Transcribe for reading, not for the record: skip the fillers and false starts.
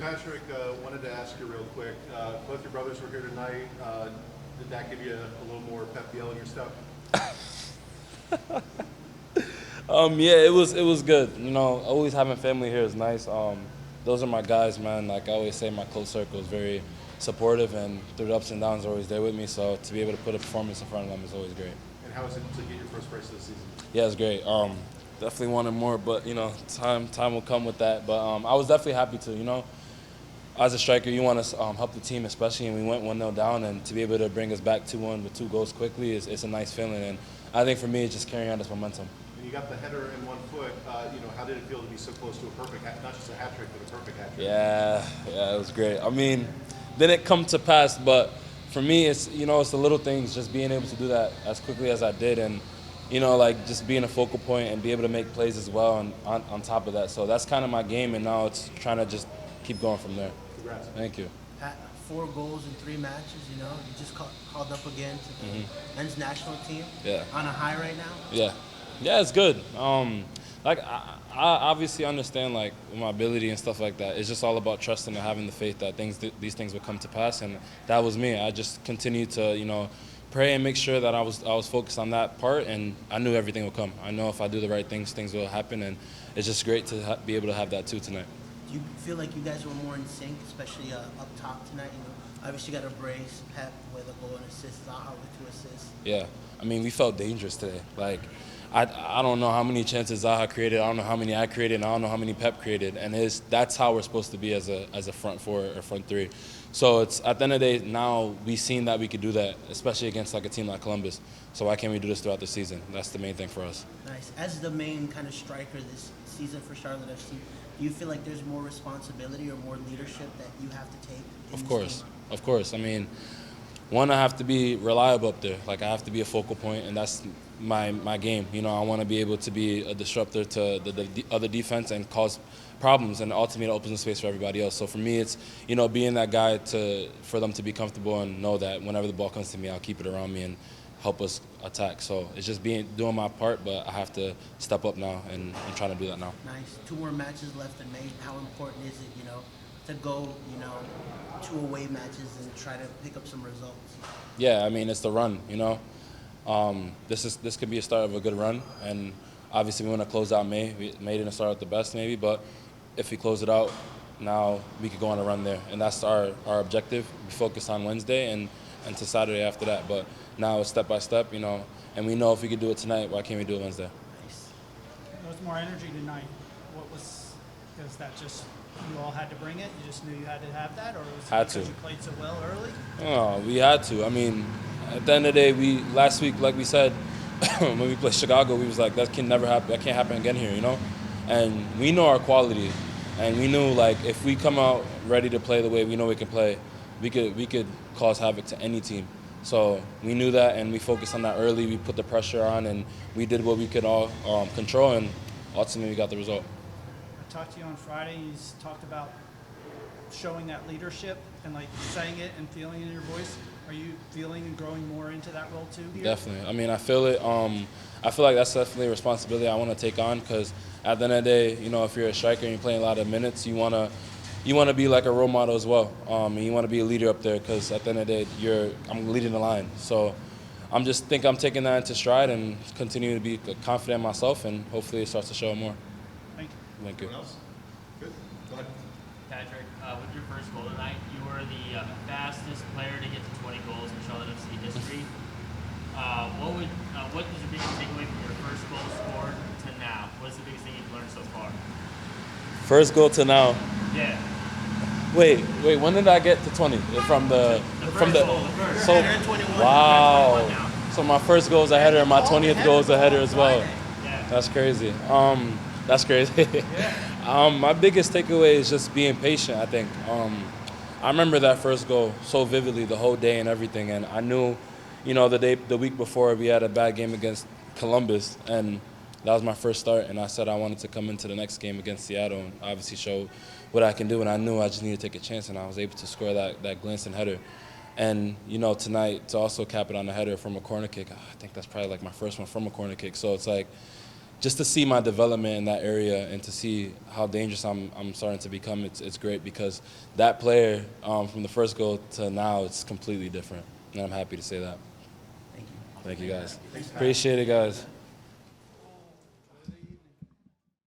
Patrick, wanted to ask you real quick. Both your brothers were here tonight. Did that give you a little more pep yell in your step? Yeah, it was good. Always having family here is nice. Those are my guys, man. Like I always say, my close circle is very supportive, and through the ups and downs, are always there with me. So to be able to put a performance in front of them is always great. And how is it to get your first brace of the season? Yeah, it's great. Definitely wanted more, but time will come with that. But I was definitely happy to. As a striker, you want to help the team, especially, and we went 1-0 down, and to be able to bring us back 2-1 with 2 goals quickly is a nice feeling. And I think for me, it's just carrying on this momentum. When you got the header in one foot, how did it feel to be so close to a perfect, not just a hat trick, but a perfect hat trick? Yeah, it was great. I mean, didn't come to pass, but for me, it's it's the little things, just being able to do that as quickly as I did, and like just being a focal point and be able to make plays as well, and on top of that. So that's kind of my game, and now it's trying to just keep going from there. Congrats. Thank you. Pat, 4 goals in 3 matches, you just called up again to the men's national team. Yeah. On a high right now. Yeah, it's good. Like I obviously understand like my ability and stuff like that. It's just all about trusting and having the faith that these things will come to pass, and that was me. I just continued to pray and make sure that I was focused on that part, and I knew everything would come. I know if I do the right things, things will happen, and it's just great to be able to have that too tonight. Do you feel like you guys were more in sync, especially up top tonight? Obviously you got a brace, Pep with a goal and assist, Zaha with 2 assists. Yeah, I mean we felt dangerous today. Like I don't know how many chances Zaha created. I don't know how many I created, and I don't know how many Pep created. And that's how we're supposed to be as a front 4 or front 3. So it's at the end of the day, now we've seen that we could do that, especially against like a team like Columbus. So why can't we do this throughout the season? That's the main thing for us. Nice. As the main kind of striker this season for Charlotte FC, do you feel like there's more responsibility or more leadership that you have to take? Of course. I mean, one, I have to be reliable up there. Like I have to be a focal point, and that's my game. I want to be able to be a disruptor to the other defense and cause problems, and ultimately it opens the space for everybody else. So for me, it's being that guy for them to be comfortable and know that whenever the ball comes to me, I'll keep it around me and help us attack. So it's just doing my part, but I have to step up now, and I'm trying to do that now. Nice. 2 more matches left in May. How important is it, to go, 2 away matches and try to pick up some results? Yeah, I mean it's the run. This could be a start of a good run, and obviously we want to close out May. May didn't start out the best maybe, but if we close it out now, we could go on a run there, and that's our objective. We focus on Wednesday and to Saturday after that, but now it's step by step, and we know if we could do it tonight, why can't we do it Wednesday? Nice. There was more energy tonight. Was that just you all had to bring it? You just knew you had to have that, or was it because you played so well early? Oh, we had to. I mean, at the end of the day, last week, like we said, when we played Chicago, we was like, that can never happen. That can't happen again here, And we know our quality, and we knew like if we come out ready to play the way we know we can play, we could cause havoc to any team. So we knew that, and we focused on that early. We put the pressure on, and we did what we could all control, and ultimately we got the result. I talked to you on Friday. You talked about showing that leadership and like saying it and feeling it in your voice. Are you feeling and growing more into that role too here? Definitely. I mean, I feel it. I feel like that's definitely a responsibility I want to take on, because at the end of the day, if you're a striker and you're playing a lot of minutes, you want to be like a role model as well. And you want to be a leader up there, because at the end of the day, I'm leading the line. So I'm taking that into stride and continue to be confident in myself, and hopefully it starts to show more. Thank you. Thank you. Anyone else? Good. Go ahead. Patrick, with your first goal tonight, you were the fastest player to get to 20 goals in Charlotte FC history. What is your biggest takeaway from your first goal scored to now? What's the biggest thing you've learned so far? First goal to now. Yeah. Wait. When did I get to 20? From the first. So Header in 21. wow. So my first goal is a header, and my 20th goal is a header as well. Yeah. That's crazy. That's crazy. My biggest takeaway is just being patient, I think. I remember that first goal so vividly, the whole day and everything, and I knew, the week before we had a bad game against Columbus, and that was my first start, and I said I wanted to come into the next game against Seattle and obviously show what I can do, and I knew I just needed to take a chance, and I was able to score that glancing header. And, tonight, to also cap it on a header from a corner kick, I think that's probably like my first one from a corner kick. So it's like, just to see my development in that area and to see how dangerous I'm starting to become, it's great because that player from the first goal to now, it's completely different. And I'm happy to say that. Thank you. Thank you, guys. Appreciate it, guys.